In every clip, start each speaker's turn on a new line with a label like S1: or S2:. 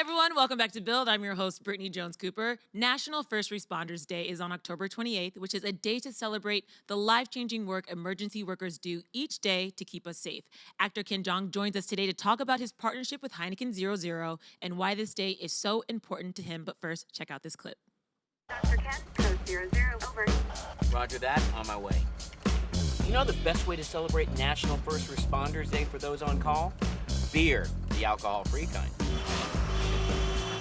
S1: everyone, welcome back to Build. I'm your host, Brittany Jones-Cooper. National First Responders Day is on October 28th, which is a day to celebrate the life-changing work emergency workers do each day to keep us safe. Actor Jeong joins us today to talk about his partnership with Heineken 0.0 and why this day is so important to him. But first, check out this clip.
S2: Dr. Ken, code 00, over.
S3: Roger that, on my way. You know the best way to celebrate National First Responders Day for those on call? Beer, the alcohol-free kind.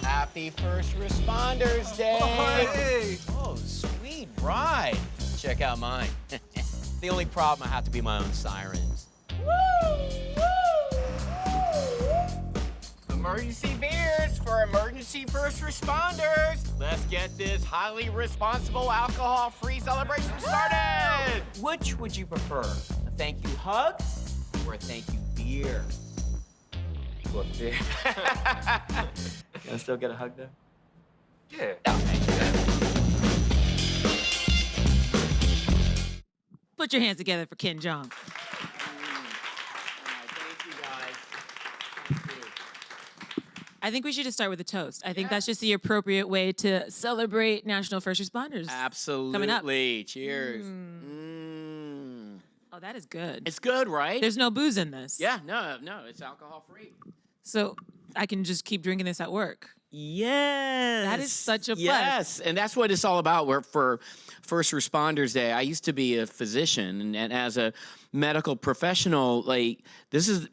S4: Happy First Responders Day!
S3: Oh, hey.
S4: Oh, sweet ride. Check out mine. The only problem, I have to be my own sirens. Emergency beers for emergency first responders. Let's get this highly responsible alcohol-free celebration started. Which would you prefer? A thank you hug or a thank you beer? Well, beer. Can I still get a hug though?
S3: Yeah.
S4: Oh, thank you.
S1: Put your hands together for Jeong.
S4: Thank you, guys. Thank you.
S1: I think we should just start with a toast. I think that's just the appropriate way to celebrate National First Responders.
S4: Absolutely.
S1: Coming up.
S4: Cheers.
S1: Oh, that is good.
S4: It's good, right?
S1: There's no booze in this.
S4: Yeah, no, it's alcohol-free.
S1: So I can just keep drinking this at work.
S4: Yes.
S1: That is such a plus.
S4: Yes, and that's what it's all about. For First Responders Day, I used to be a physician, and as a medical professional, like this is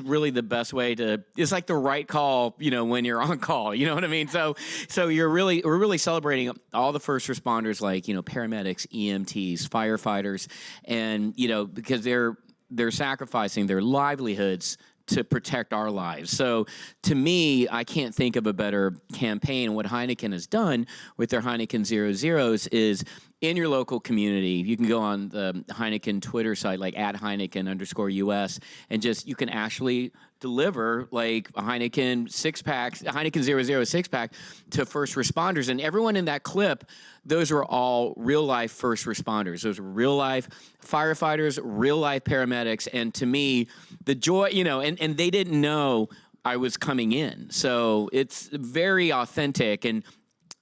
S4: really the best way to. It's like the right call, when you're on call. You know what I mean? So we're really celebrating all the first responders, like paramedics, EMTs, firefighters, and because they're sacrificing their livelihoods to protect our lives. So to me, I can't think of a better campaign. What Heineken has done with their Heineken 0.0s is in your local community, you can go on the Heineken Twitter site, like @Heineken_US, and you can actually deliver like a Heineken 0.0 6-pack to first responders. And everyone in that clip, those are all real life first responders. Those are real life firefighters, real life paramedics. And to me, the joy, and they didn't know I was coming in. So it's very authentic. And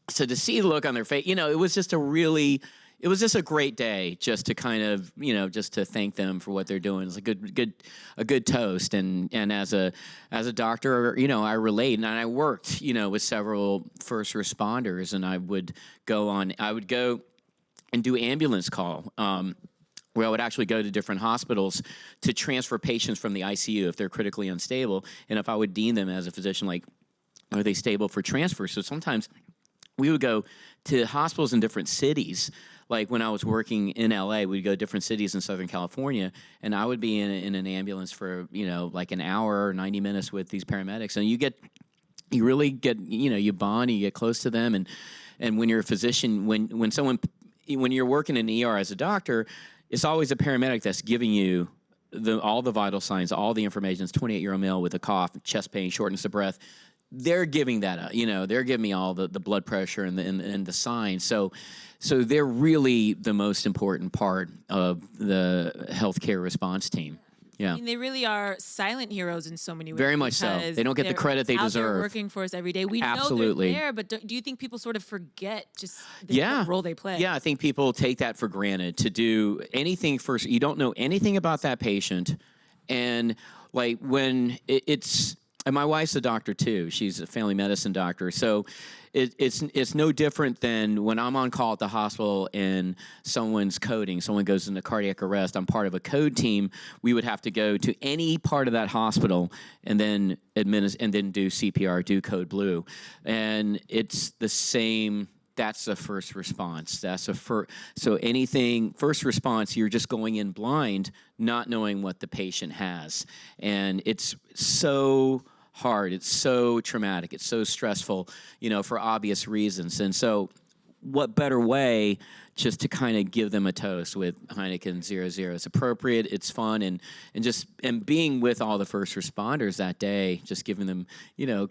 S4: so to see the look on their face, it was just a great day just to kind of, just to thank them for what they're doing. It's a good toast. And as a doctor, I relate, and I worked, with several first responders, and I would go and do ambulance call, where I would actually go to different hospitals to transfer patients from the ICU if they're critically unstable. And if I would deem them as a physician, like, are they stable for transfer? So sometimes we would go to hospitals in different cities. Like when I was working in LA, we'd go to different cities in Southern California, and I would be in an ambulance for, like an hour or 90 minutes with these paramedics. And you really get, you bond, and you get close to them. And when you're a physician, when you're working in the ER as a doctor, it's always a paramedic that's giving you all the vital signs, all the information. It's 28-year-old male with a cough, chest pain, shortness of breath. They're giving that up, they're giving me all the blood pressure and the signs. So they're really the most important part of the healthcare response team. Yeah.
S1: I mean, they really are silent heroes in so many ways.
S4: Very much so. They don't get the credit they deserve.
S1: They're working for us every day. We
S4: Absolutely.
S1: know they're there, but do you think people sort of forget just the role they play?
S4: Yeah, I think people take that for granted. To do anything first, you don't know anything about that patient, and like when it's. And my wife's a doctor too. She's a family medicine doctor. So it's no different than when I'm on call at the hospital and someone's coding, someone goes into cardiac arrest. I'm part of a code team. We would have to go to any part of that hospital and then do CPR, do code blue. And it's the same. That's the first response. So anything first response, you're just going in blind, not knowing what the patient has. And it's so hard. It's so traumatic. It's so stressful, for obvious reasons. And so what better way just to kind of give them a toast with Heineken 0.0. It's appropriate, it's fun, and being with all the first responders that day, just giving them,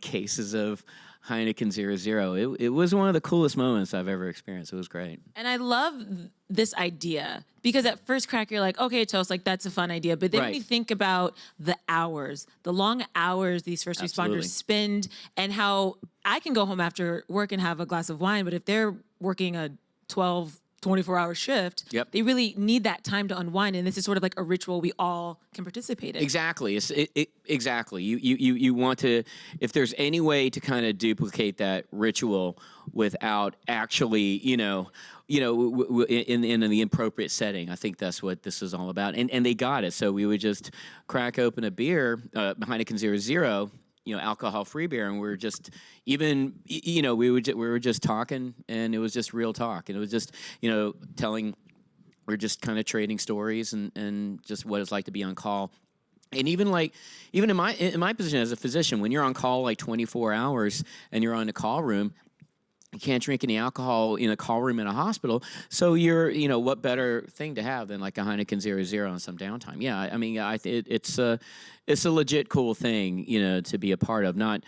S4: cases of Heineken 0.0. It was one of the coolest moments I've ever experienced. It was great.
S1: And I love this idea because at first crack, you're like, okay, toast, like that's a fun idea. But then when you think about the hours, the long hours these first responders spend, and how I can go home after work and have a glass of wine, but if they're working a 24-hour shift, they really need that time to unwind, and this is sort of like a ritual we all can participate in.
S4: Exactly. Exactly. You want to, if there's any way to kind of duplicate that ritual without actually, in the appropriate setting, I think that's what this is all about. And they got it. So we would just crack open a beer, Heineken 0.0. Alcohol-free beer, and we were just we were just talking, and it was just real talk, and it was just we're just kind of trading stories and just what it's like to be on call. And even in my position as a physician, when you're on call like 24 hours and you're on the call room, you can't drink any alcohol in a call room in a hospital. So you're, what better thing to have than like a Heineken 0.0 on some downtime? Yeah, I mean, it's a legit cool thing, to be a part of. Not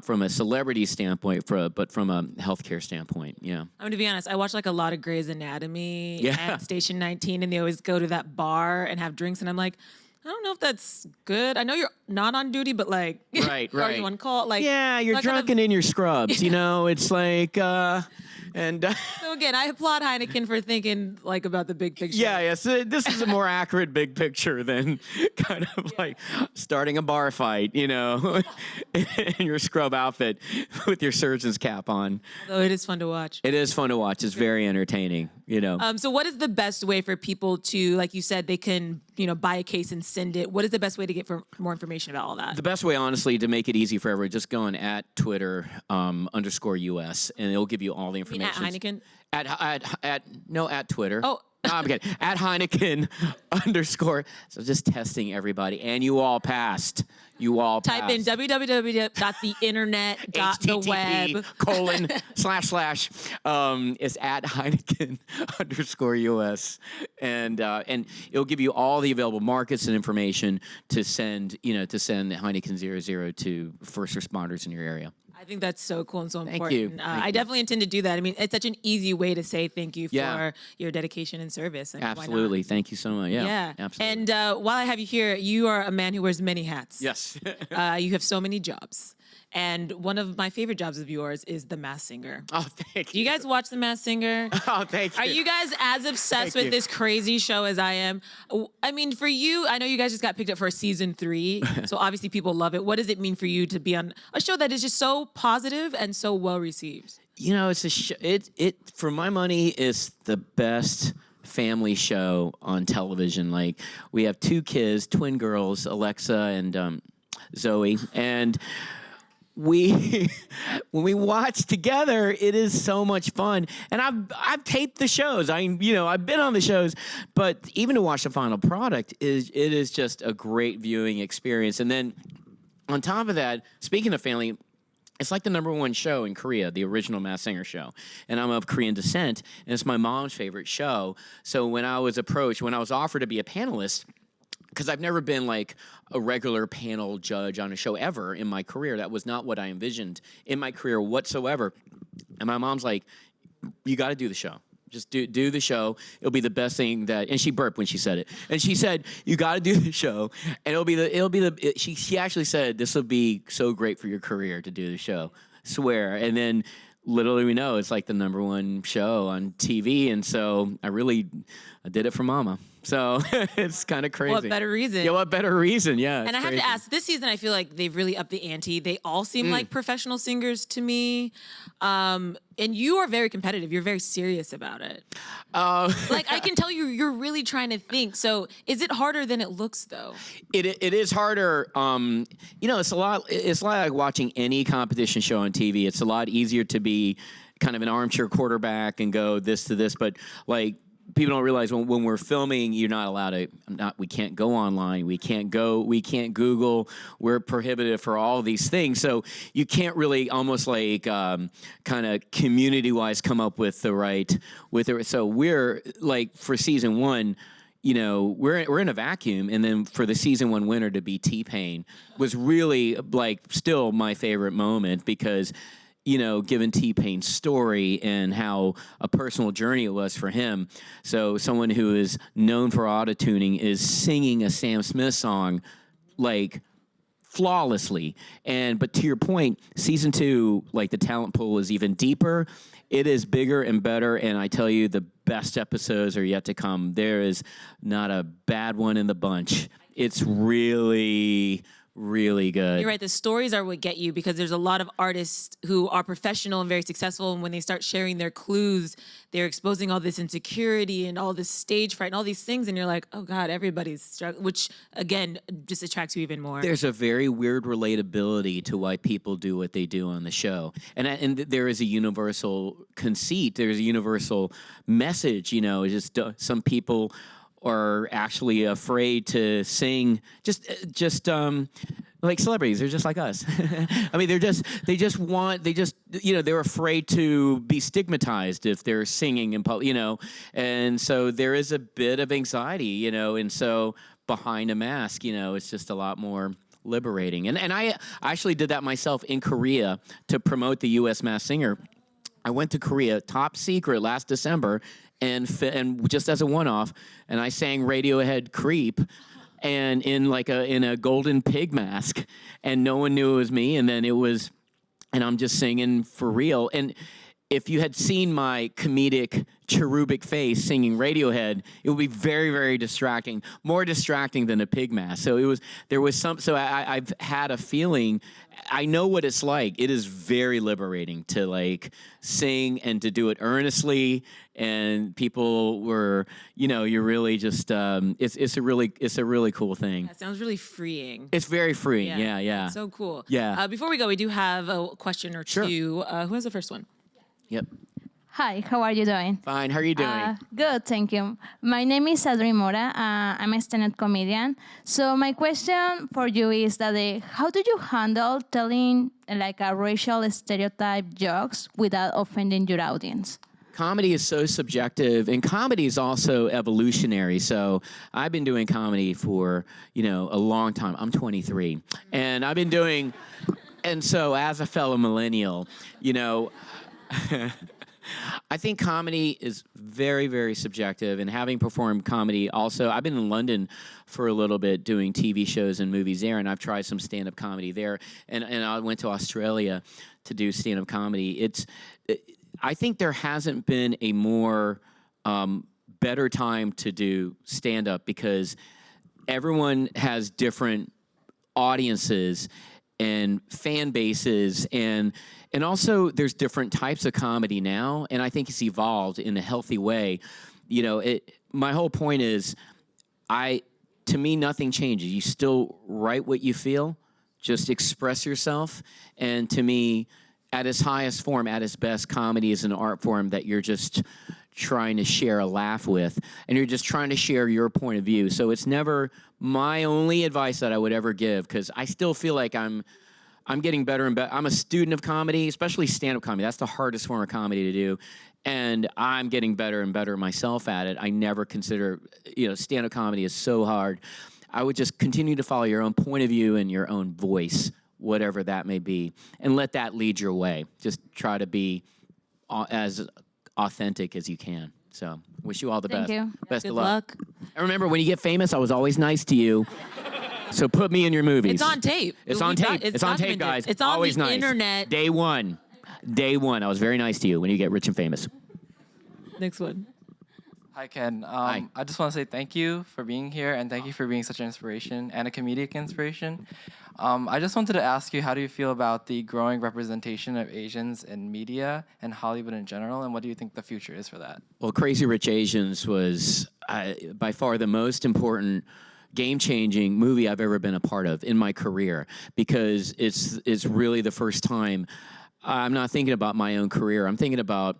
S4: from a celebrity standpoint, but from a healthcare standpoint. Yeah.
S1: I'm going to be honest. I watch like a lot of Grey's Anatomy and Station 19, and they always go to that bar and have drinks, and I'm like, I don't know if that's good. I know you're not on duty, but like,
S4: right.
S1: Are you on call? Like,
S4: yeah, you're drunk and in your scrubs. It's like, and
S1: so again, I applaud Heineken for thinking like about the big picture.
S4: Yeah. So this is a more accurate big picture than kind of like starting a bar fight, in your scrub outfit with your surgeon's cap on.
S1: Although it is fun to watch.
S4: It is fun to watch. It's very entertaining.
S1: So what is the best way for people to, like you said, they can, buy a case and send it? What is the best way to get more information about all that?
S4: The best way, honestly, to make it easy for everyone, just go on at Twitter _US, and it'll give you all the information.
S1: At Heineken?
S4: At Twitter.
S1: Oh.
S4: No, I'm kidding. At Heineken _ So just testing everybody, and you all passed.
S1: Type in www.theinternet.theweb
S4: // It's at Heineken _US, and it'll give you all the available markets and information to send Heineken 0.0 to first responders in your area.
S1: I think that's so cool and so important.
S4: Thank you.
S1: I definitely intend to do that. I mean, it's such an easy way to say thank you for your dedication and service. Like,
S4: absolutely. Thank you so much. Yeah. Absolutely.
S1: And while I have you here, you are a man who wears many hats.
S4: Yes.
S1: You have so many jobs. And one of my favorite jobs of yours is The Masked Singer.
S4: Oh, thank you.
S1: Do you guys watch The Masked Singer?
S4: Oh, thank you.
S1: Are you guys as obsessed with this crazy show as I am? I mean, for you, I know you guys just got picked up for season 3, so obviously people love it. What does it mean for you to be on a show that is just so positive and so well received?
S4: It's a show. It for my money is the best family show on television. Like, we have 2 kids, twin girls, Alexa and Zoe, and when we watch together, it is so much fun. And I've taped the shows. I've been on the shows, but even to watch the final product is just a great viewing experience. And then on top of that, speaking of family, it's like the #1 show in Korea, the original Masked Singer show. And I'm of Korean descent, and it's my mom's favorite show. So when I was offered to be a panelist, because I've never been like a regular panel judge on a show ever in my career. That was not what I envisioned in my career whatsoever. And my mom's like, you got to do the show. Just do the show. It'll be the best thing and she burped when she said it. And she said, you got to do the show. And she actually said, this will be so great for your career to do the show. Swear. And then little do we know, it's like the #1 show on TV. And so I did it for Mama. So it's kind of crazy.
S1: What better reason?
S4: Yeah, what better reason? Yeah.
S1: And I have to ask, this season I feel like they've really upped the ante. They all seem like professional singers to me. And you are very competitive. You're very serious about it. Like, I can tell you're really trying to think. So is it harder than it looks, though?
S4: It is harder. It's a lot like watching any competition show on TV. It's a lot easier to be kind of an armchair quarterback and go this to this, but like people don't realize when we're filming, you're not allowed to. We can't go online. We can't Google. We're prohibited for all these things. So you can't really almost like kind of community-wise come up with the right So we're like for season 1. We're in a vacuum, and then for the season 1 winner to be T-Pain was really like still my favorite moment because, given T-Pain's story and how a personal journey it was for him. So someone who is known for auto-tuning is singing a Sam Smith song like flawlessly. But to your point, season 2, like the talent pool is even deeper. It is bigger and better, and I tell you, the best episodes are yet to come. There is not a bad one in the bunch. It's really, really good.
S1: You're right. The stories are what get you because there's a lot of artists who are professional and very successful. And when they start sharing their clues, they're exposing all this insecurity and all this stage fright and all these things. And you're like, oh God, everybody's struggling, which again, just attracts you even more.
S4: There's a very weird relatability to why people do what they do on the show. And there is a universal conceit. There's a universal message, just some people are actually afraid to sing just like celebrities. They're just like us. I mean, they're afraid to be stigmatized if they're singing in public, and so there is a bit of anxiety, and so behind a mask, it's just a lot more liberating. And I actually did that myself in Korea to promote the U.S. Masked Singer. I went to Korea, top secret, last December, and just as a one-off, and I sang Radiohead "Creep," and in a golden pig mask, and no one knew it was me, and I'm just singing for real. And if you had seen my comedic cherubic face singing Radiohead, it would be very, very distracting, more distracting than a pig mask. So I've had a feeling. I know what it's like. It is very liberating to like sing and to do it earnestly. And people were, you're really just, it's a really cool thing.
S1: That sounds really freeing.
S4: It's very freeing. Yeah.
S1: It's so cool.
S4: Yeah.
S1: Before we go, we do have a question or two.
S4: Sure.
S1: Who has the first one?
S4: Yep.
S5: Hi, how are you doing?
S4: Fine. How are you doing?
S5: Good, thank you. My name is Adri Mora. I'm a stand-up comedian. So my question for you is that how do you handle telling like a racial stereotype jokes without offending your audience?
S4: Comedy is so subjective, and comedy is also evolutionary. So I've been doing comedy for, a long time. I'm 23, and I've been doing, and so as a fellow millennial, I think comedy is very, very subjective, and having performed comedy also, I've been in London for a little bit doing TV shows and movies there, and I've tried some stand-up comedy there, and I went to Australia to do stand-up comedy. I think there hasn't been a more better time to do stand-up because everyone has different audiences and fan bases, and also there's different types of comedy now, and I think it's evolved in a healthy way. My whole point is, to me, nothing changes. You still write what you feel, just express yourself, and to me, at its highest form, at its best, comedy is an art form that you're just trying to share a laugh with, and you're just trying to share your point of view. So it's never my only advice that I would ever give, because I still feel like I'm getting better and better. I'm a student of comedy, especially stand-up comedy. That's the hardest form of comedy to do, and I'm getting better and better myself at it. I never consider, stand-up comedy is so hard. I would just continue to follow your own point of view and your own voice, whatever that may be, and let that lead your way. Just try to be as authentic as you can. So, wish you all the best.
S5: Thank you.
S4: Best
S1: Good
S4: of luck.
S1: luck.
S4: And remember, when you get famous, I was always nice to you. So put me in your movies.
S1: It's on tape.
S4: It's on tape. It's on tape,
S1: documented.
S4: guys.
S1: It's on
S4: always
S1: the
S4: nice.
S1: internet.
S4: Day one, I was very nice to you when you get rich and famous.
S1: Next one.
S6: Hi, Ken.
S4: Hi.
S6: I just want to say thank you for being here, and thank you for being such an inspiration and a comedic inspiration. I just wanted to ask you, how do you feel about the growing representation of Asians in media and Hollywood in general, and what do you think the future is for that?
S4: Well, Crazy Rich Asians was by far the most important game-changing movie I've ever been a part of in my career, because it's really the first time I'm not thinking about my own career. I'm thinking about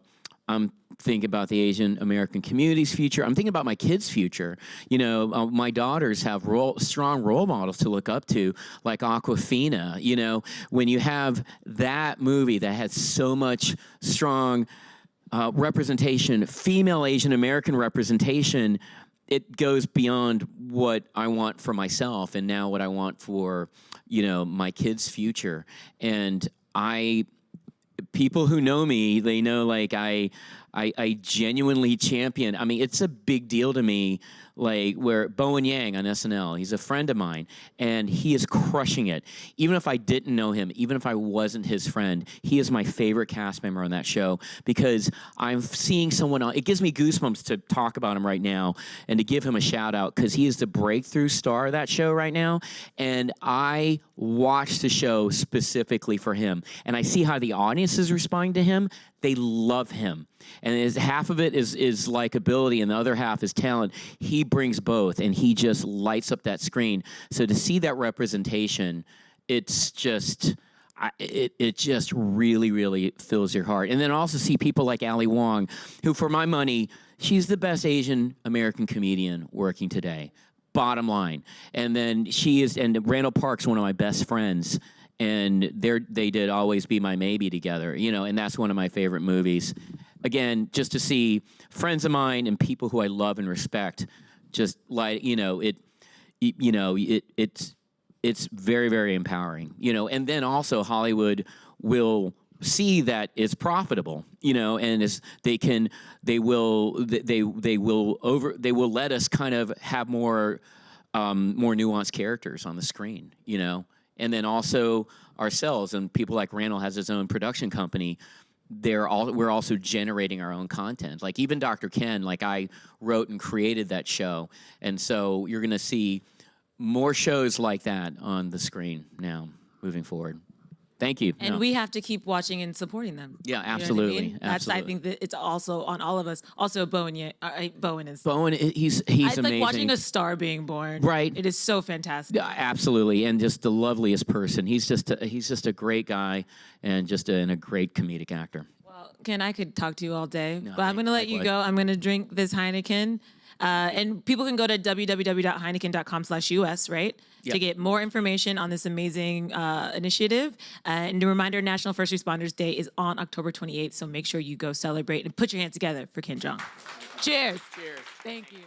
S4: I'm thinking about the Asian American community's future. I'm thinking about my kids' future. You know, my daughters have strong role models to look up to, like Aquafina. You know, when you have that movie that had so much strong representation, female Asian American representation, it goes beyond what I want for myself and now what I want for, you know, my kids' future. And people who know me, they know like I genuinely champion. I mean, it's a big deal to me, like where Bowen Yang on SNL, he's a friend of mine, and he is crushing it. Even if I didn't know him, even if I wasn't his friend, he is my favorite cast member on that show because I'm seeing someone else. It gives me goosebumps to talk about him right now and to give him a shout out because he is the breakthrough star of that show right now. And I watch the show specifically for him, and I see how the audience is responding to him. They love him. And half of it is likability and the other half is talent. He brings both, and he just lights up that screen. So to see that representation, it's just... It just really, really fills your heart. And then also see people like Ali Wong, who, for my money, she's the best Asian American comedian working today. Bottom line. And then and Randall Park's one of my best friends. And they did Always Be My Maybe together, you know, and that's one of my favorite movies. Again, just to see friends of mine and people who I love and respect, just like, you know, it's very, very empowering, you know. And then also Hollywood will see that it's profitable, you know, and they will let us kind of have more nuanced characters on the screen, you know. And then also ourselves and people like Randall has his own production company. We're also generating our own content. Like even Dr. Ken, like I wrote and created that show. And so you're going to see more shows like that on the screen now moving forward. Thank you.
S1: And we have to keep watching and supporting them.
S4: Yeah,
S1: You know what I
S4: absolutely.
S1: mean?
S4: Absolutely.
S1: I think that it's also on all of us. Also, Bowen is.
S4: He's
S1: It's
S4: amazing.
S1: like watching a star being born.
S4: Right.
S1: It is so fantastic.
S4: Yeah, absolutely, and just the loveliest person. He's just a great guy and just a great comedic actor.
S1: Well, Ken, I could talk to you all day,
S4: No,
S1: but I'm going to let you
S4: likewise.
S1: go. I'm going to drink this Heineken. And people can go to www.heineken.com/US, right?
S4: Yep.
S1: To get more information on this amazing initiative. And a reminder, National First Responders Day is on October 28th, so make sure you go celebrate and put your hands together for Ken Jeong. Cheers.
S4: Cheers.
S1: Thank you.